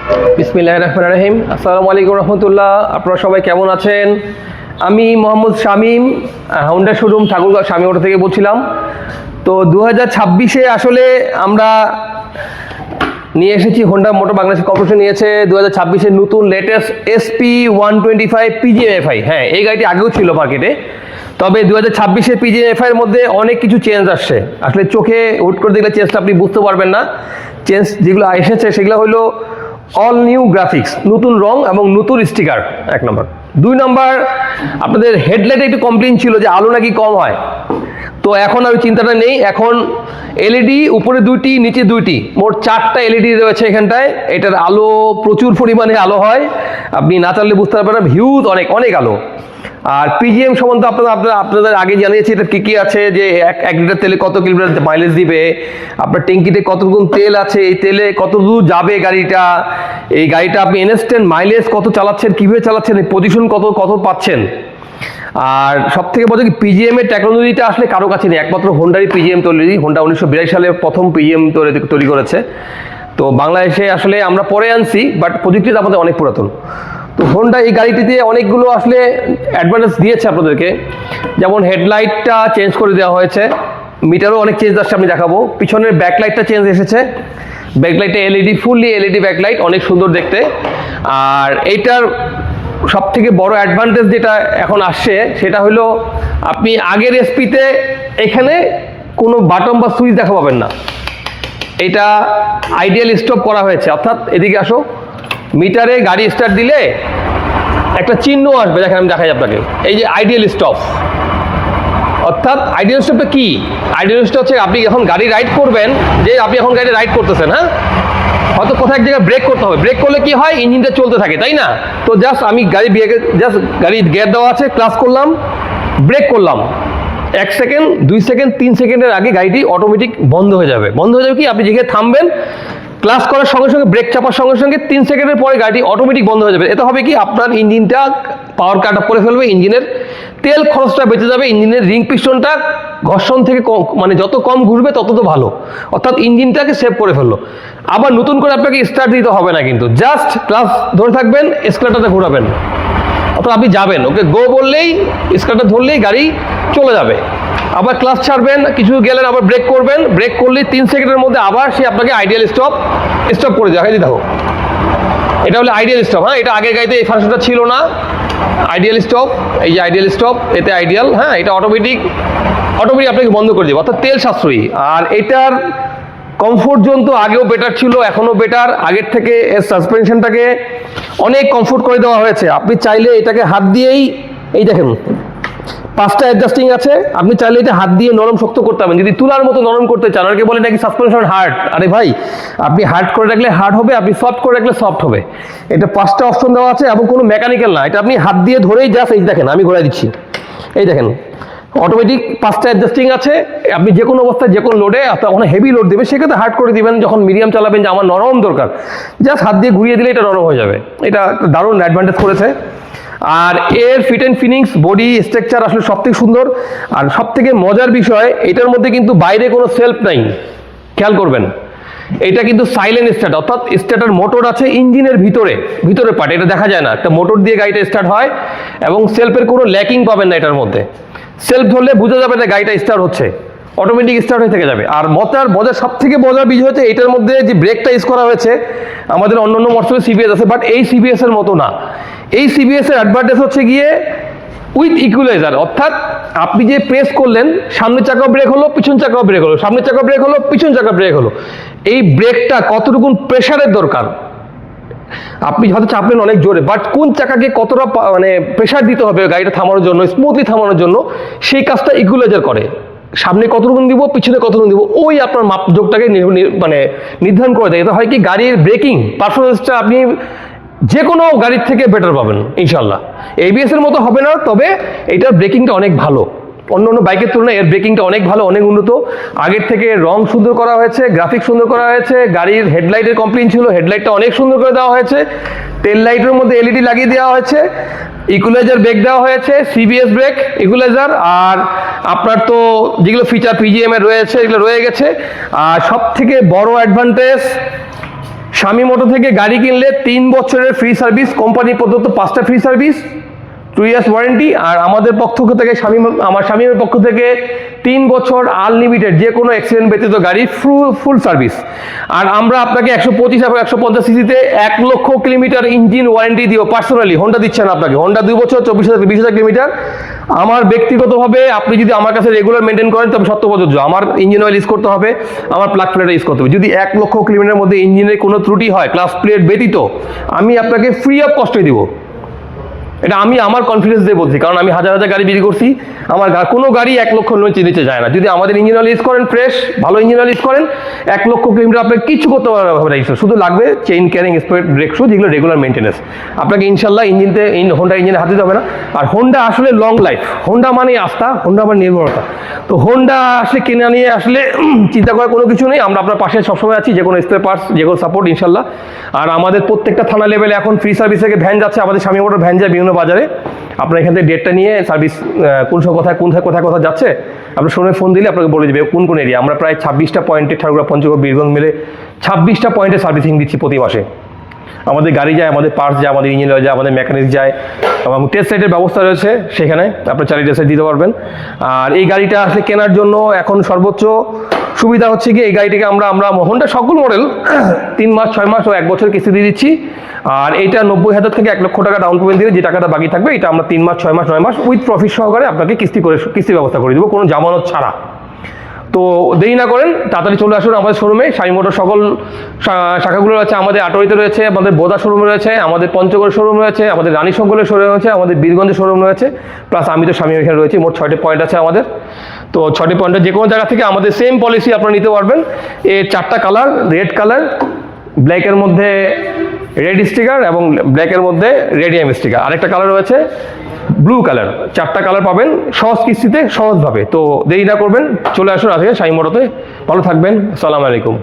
বিসমিল্লাহির রহমানির রহিম। আসসালামু আলাইকুম রহমতুল্লাহ। আপনারা সবাই কেমন আছেন? আমি মোহাম্মদ শামীম, হোন্ডা শোরুম ঠাকুরগাঁও স্বামী অটো থেকে বলছিলাম। তো 2026-এ আসলে আমরা নিয়ে এসেছি, হোন্ডা মোটর বাংলাদেশ কর্পোরেশন নিয়েছে 2026-এর নতুন লেটেস্ট SP125 PGM-FI। হ্যাঁ, এই গাড়িটি আগেও ছিল মার্কেটে, তবে 2026-এর PGM-FI এর মধ্যে অনেক কিছু চেঞ্জ আসছে। আসলে চোখে হুট করে দেখলে চেঞ্জটা আপনি বুঝতে পারবেন না। চেঞ্জ যেগুলো এসেছে সেগুলো হলো অল নিউ গ্রাফিক্স, নতুন রং এবং নতুন স্টিকার, 1 নম্বর। 2 নম্বর, আপনাদের হেডলাইটে একটু কমপ্লেইন ছিল যে আলো নাকি কম হয়, তো এখন আর চিন্তাটা নেই। এখন এলইডি উপরে 2টি, নিচে 2টি, মোট 4টা এলইডি রয়েছে এখানটায়। এটার আলো প্রচুর পরিমাণে আলো হয়, আপনি না চাললে বুঝতে পারবেন না, হিউজ অনেক অনেক আলো। আর পিজিএম সম্বন্ধে আপনাদের আগে জানিয়েছি এটা কী কী আছে, যে 1 লিটার তেলে কত কিলোমিটার মাইলেজ দিবে, আপনার ট্যাঙ্কিতে কতটুকু তেল আছে, এই তেলে কত দূর যাবে গাড়িটা, এই গাড়িটা আপনি ইনস্ট্যান্ট মাইলেজ কত চালাচ্ছেন, কীভাবে চালাচ্ছেন, এই পজিশন কত পাচ্ছেন। আর সব থেকে বলতে কি, পিজিএম এর টেকনোলজিটা আসলে কারো কাছে নেই, একমাত্র হোন্ডারই পিজিএম তৈরি। হোন্ডা 1982 সালে প্রথম পিজিএম তৈরি করেছে। তো বাংলাদেশে আসলে আমরা পরে আনছি, বাট প্রযুক্তিটা আমাদের অনেক পুরাতন। তো হোন্ডা এই গাড়িটিতে অনেকগুলো আসলে অ্যাডভান্টেজ দিয়েছে আপনাদেরকে, যেমন হেডলাইটটা চেঞ্জ করে দেওয়া হয়েছে, মিটারও অনেক চেঞ্জ আসছে, আমি দেখাবো। পিছনের ব্যাকলাইটটা চেঞ্জ এসেছে, ব্যাকলাইটে এলইডি, ফুললি এলইডি ব্যাকলাইট, অনেক সুন্দর দেখতে। আর এইটার সব থেকে বড় অ্যাডভান্টেজ যেটা এখন আসছে সেটা হলো, আপনি আগের এসপিতে এখানে কোনো বাটন বা সুইচ দেখা পাবেন না, এটা আইডিয়াল স্টপ করা হয়েছে। অর্থাৎ এদিকে আসো, মিটারে গাড়ি স্টার্ট দিলে একটা চিহ্ন আসবে, দেখেন আমি দেখাই আপনাকে, এই যে আইডিয়াল স্টপ। অর্থাৎ আইডিয়াল স্টপটা কি? আইডিয়াল স্টপ হচ্ছে আপনি যখন গাড়ি রাইড করবেন, যে আপনি এখন গাড়ি রাইড করতেছেন, হ্যাঁ, হয়তো কোথাও এক জায়গায় ব্রেক করতে হবে, ব্রেক করলে কি হয়, ইঞ্জিনটা চলতে থাকে, তাই না? তো জাস্ট আমি গাড়ি গিয়ার দেওয়া আছে, ক্লাস করলাম, ব্রেক করলাম, 1 সেকেন্ড, 2 সেকেন্ড, 3 সেকেন্ডের আগে গাড়িটি অটোমেটিক বন্ধ হয়ে যাবে। বন্ধ হয়ে যাবে কি, আপনি যেখানে থামবেন, ক্লাস করার সঙ্গে সঙ্গে, ব্রেক চাপার সঙ্গে সঙ্গে 3 সেকেন্ডের পরে গাড়িটি অটোমেটিক বন্ধ হয়ে যাবে। এতে হবে কি, আপনার ইঞ্জিনটা পাওয়ার কাট অফ করে ফেলবে, ইঞ্জিনের তেল খরচটা বেঁচে যাবে, ইঞ্জিনের রিং পিস্টনটা ঘর্ষণ থেকে কম, মানে যত কম ঘুরবে তত তো ভালো, অর্থাৎ ইঞ্জিনটাকে সেভ করে ফেললো। আবার নতুন করে আপনাকে স্টার্ট দিতে হবে না, কিন্তু জাস্ট ক্লাস ধরে থাকবেন, এসকেলেটরটা ঘোরাবেন, অর্থাৎ আপনি যাবেন, ওকে গো বললেই, এসকেলেটর ধরলেই গাড়ি চলে যাবে। আবার ক্লাস ছাড়বেন, কিছু গেলেন, আবার ব্রেক করবেন, ব্রেক করলেই 3 সেকেন্ডের মধ্যে আবার সে আপনাকে আইডিয়াল স্টপ করে দেওয়া হয়। দেখো, এটা হলো আইডিয়াল স্টপ। হ্যাঁ, এটা আগের গাড়িতে এই ফাংশনটা ছিল না, আইডিয়াল স্টপ, এই যে আইডিয়াল স্টপ, এতে আইডিয়াল, হ্যাঁ, এটা অটোমেটিক আপনাকে বন্ধ করে দেবে, অর্থাৎ তেল সাশ্রয়ী। আর এটার কমফোর্ট জোন তো আগেও বেটার ছিল, এখনও বেটার, আগের থেকে এর সাসপেনশনটাকে অনেক কমফোর্ট করে দেওয়া হয়েছে। আপনি চাইলে এটাকে হাত দিয়েই, এই দেখেন 5টা অ্যাডজাস্টিং আছে, আপনি চাইলে এটা হাত দিয়ে নরম শক্ত করতে পারবেন, যদি তুলার মতো নরম করতে চান। অনেকে বলে নাকি সাসপেনশন হার্ড, আরে ভাই, আপনি হার্ড করে রাখলে হার্ড হবে, আপনি সফট করে রাখলে সফট হবে। এটা 5টা অপশন দেওয়া আছে এবং কোনো মেকানিক্যাল না, এটা আপনি হাত দিয়ে ধরেই জাস্ট, এই দেখেন আমি ঘোরাই দিচ্ছি, এই দেখেন অটোমেটিক 5টা অ্যাডজাস্টিং আছে। আপনি যে কোনো অবস্থায়, যে কোনো লোডে, আপনার ওখানে হেভি লোড দেবে সেক্ষেত্রে হার্ড করে দিবেন, যখন মিডিয়াম চালাবেন যে আমার নরম দরকার, জাস্ট হাত দিয়ে ঘুরিয়ে দিলে এটা নরম হয়ে যাবে। এটা দারুণ অ্যাডভান্টেজ করেছে। আর এর ফিট অ্যান্ড ফিনিংস, বডি স্ট্রাকচার আসলে সব থেকে সুন্দর। আর সব থেকে মজার বিষয়, এটার মধ্যে কিন্তু বাইরে কোনো সেলফ নাই, খেয়াল করবেন, এটা কিন্তু সাইলেন্ট স্টার্ট, অর্থাৎ স্টার্টার মোটর আছে ইঞ্জিনের ভিতরে পার্ট, এটা দেখা যায় না, একটা মোটর দিয়ে গাড়িটা স্টার্ট হয় এবং সেলফের কোনো ল্যাকিং পাবেন না এটার মধ্যে। সেলফ ধরলে বোঝা যাবে না গাড়িটা স্টার্ট হচ্ছে, অটোমেটিক স্টার্ট হয়ে থেকে যাবে। আর মজার সব থেকে মজার বিষয় হচ্ছে, এটার মধ্যে যে ব্রেকটা ইউজ করা হয়েছে, আমাদের অন্যান্য মোটরসাইকেলে সিবিএস আছে, বাট এই সিবিএস এর মতো না। এই সিবিএস এর অ্যাডভান্টেজ হচ্ছে গিয়ে উইথ ইকুয়ালাইজার, অর্থাৎ আপনি যে প্রেস করলেন, সামনের চাকা ব্রেক হলো, পিছন চাকা ব্রেক হলো, সামনের চাকা ব্রেক হলো, পিছন চাকা ব্রেক হলো। এই ব্রেকটা কতটুকু প্রেসারের দরকার, আপনি হয়তো চাপলেন অনেক জোরে, বাট কোন চাকাকে কতটা মানে প্রেসার দিতে হবে গাড়িটা থামানোর জন্য, স্মুথলি থামানোর জন্য, সেই কাজটা ইকুয়ালাইজার করে। সামনে কতটুকু দিব, পিছনে কতটুকু দিব, ওই আপনার মাপযোগটাকে মানে নির্ধারণ করে দেয়। এটা হয় কি, গাড়ির ব্রেকিং পারফরমেন্সটা আপনি যে কোনো গাড়ির থেকে বেটার পাবেন ইনশাল্লাহ। এবিএস এর মতো হবে না, তবে এটার ব্রেকিংটা অনেক ভালো, অন্য বাইকের তুলনায় এর ব্রেকিংটা অনেক ভালো, অনেক উন্নত। আগের থেকে রং সুন্দর করা হয়েছে, গ্রাফিক সুন্দর করা হয়েছে, গাড়ির হেডলাইটের কমপ্লেইন ছিল, হেডলাইটটা অনেক সুন্দর করে দেওয়া হয়েছে, টেল লাইটের মধ্যে এলইডি লাগিয়ে দেওয়া হয়েছে, ইকুয়ালাইজার ব্রেক দেওয়া হয়েছে, সিবিএস ব্রেক, ইকুয়ালাইজার। আর আপনার তো যেগুলো ফিচার পিজিএম এর রয়েছে এগুলো রয়ে গেছে। আর সব থেকে বড় অ্যাডভান্টেজ, স্বামী মোটর থেকে গাড়ি কিনলে 3 বছরের ফ্রি সার্ভিস, কোম্পানি প্রদত্ত 5টা ফ্রি সার্ভিস, 2 ইয়ার্স ওয়ারেন্টি। আর আমাদের পক্ষ থেকে আমার স্বামীর পক্ষ থেকে 3 বছর আনলিমিটেড যে কোনো অ্যাক্সিডেন্ট ব্যতীত গাড়ি ফুল সার্ভিস। আর আমরা আপনাকে 125 এবং 150 সিসিতে 1 লক্ষ কিলোমিটার ইঞ্জিন ওয়ারেন্টি দিও পার্সোনালি। হোন্ডা দিচ্ছে না আপনাকে, হোন্ডা 2 বছর 24,000 কিলোমিটার। আমার ব্যক্তিগতভাবে আপনি যদি আমার কাছে রেগুলার মেনটেন করেন তবে সত্য প্রযোজ্য। আমার ইঞ্জিন অয়েল ইউজ করতে হবে, আমার প্লাগ প্লেট ইউজ করতে হবে। যদি 1 লক্ষ কিলোমিটারের মধ্যে ইঞ্জিনের কোনো ত্রুটি হয় ক্লাস প্লেট ব্যতীত, আমি আপনাকে ফ্রি অফ কস্টে দিব। এটা আমি আমার কনফিডেন্স দিয়ে বলছি, কারণ আমি হাজার হাজার গাড়ি বিক্রি করছি। আমার কোনো গাড়ি 1 লক্ষ নিচে যায় না। যদি আমাদের ইঞ্জিন অয়েল ইউজ করেন, ফ্রেশ ভালো ইঞ্জিন অয়েল ইউজ করেন, 1 লক্ষ কিলোমিটার আপনাকে কিছু করতে পারবে না। শুধু লাগবে চেইন ক্যারিং স্পেড ব্রেক শু, যেগুলো রেগুলার মেনটেন্যান্স। আপনাকে ইনশাল্লাহ হোন্ডা ইঞ্জিনে হাতে দিতে হবে না। আর হোন্ডা আসলে লং লাইফ, হোন্ডা মানে আস্থা, হোন্ডা মানে নির্ভরতা। তো হোন্ডা আসলে কেনা নিয়ে আসলে চিন্তা করার কোনো কিছু নেই। আমরা আপনার পাশে সবসময় আছি, যে কোনো স্পেয়ার পার্টস, যে কোনো সাপোর্ট ইনশাল্লাহ। আর আমাদের প্রত্যেকটা থানা লেভেলে এখন ফ্রি সার্ভিস থেকে ভ্যান যাচ্ছে, আমাদের স্বামী মোটর ভ্যান যায় বিভিন্ন বাজারে। আপনার এখান থেকে ডেটটা নিয়ে সার্ভিস কোথায় যাচ্ছে আপনার শোরুমে ফোন দিলে আপনাকে বলে দেবে কোন এরিয়া। আমরা প্রায় 26টা পয়েন্টে ঠাকুরগাঁও, পঞ্চগড়, বীরগঞ্জ মিলে 26টা পয়েন্টে সার্ভিসিং দিচ্ছি প্রতি মাসে। আমাদের গাড়ি যায়, আমাদের পার্টস যায়, আমাদের ইঞ্জিন যায়, আমাদের মেকানিক যায়, এবং টেস্ট সাইটের ব্যবস্থা রয়েছে সেখানে, আপনার চালিয়ে টেস্ট সাইট দিতে পারবেন। আর এই গাড়িটা আসলে কেনার জন্য এখন সর্বোচ্চ সুবিধা হচ্ছে কি, এই গাড়িটিকে আমরা হোন্ডা সকল মডেল 3 মাস, 6 মাস ও 1 বছর কিস্তি দিয়ে দিচ্ছি। আর এইটা 90,000 থেকে 1 লক্ষ টাকা ডাউন পেমেন্ট দিয়ে যে টাকাটা বাকি থাকবে, এটা আমরা 3 মাস, 6 মাস, 9 মাস উইথ প্রফিট সহকারে আপনাকে কিস্তির ব্যবস্থা করে দেবো, কোনো জামানত ছাড়া। তো দেরি না করেন, তাড়াতাড়ি চলে আসুন আমাদের শোরুমে। স্বামী মোটর সকল শাখাগুলো রয়েছে, আমাদের আটোয়ারিতে রয়েছে, আমাদের বোদা শোরুম রয়েছে, আমাদের পঞ্চগড় শোরুম রয়েছে, আমাদের রানী শঙ্করের শোরুম রয়েছে, আমাদের বীরগঞ্জের শোরুম রয়েছে, প্লাস আমি তো স্বামী এখানে রয়েছি। মোট 6টি পয়েন্ট আছে আমাদের। তো 6টি পয়েন্টে যে কোনো জায়গা থেকে আমাদের সেম পলিসি আপনারা নিতে পারবেন। এর 4টা কালার, রেড কালার, ব্ল্যাকের মধ্যে রেড স্টিকার এবং ব্ল্যাকের মধ্যে রেডিয়াম স্টিকার। আরেকটা কালার রয়েছে ব্লু কালার। 4টা কালার পাবেন সহজ কিস্তিতে, সহজভাবে। তো দেরি না করবেন, চলে আসুন আজকে স্বামী মোটরতে। ভালো থাকবেন, আসসালামু আলাইকুম।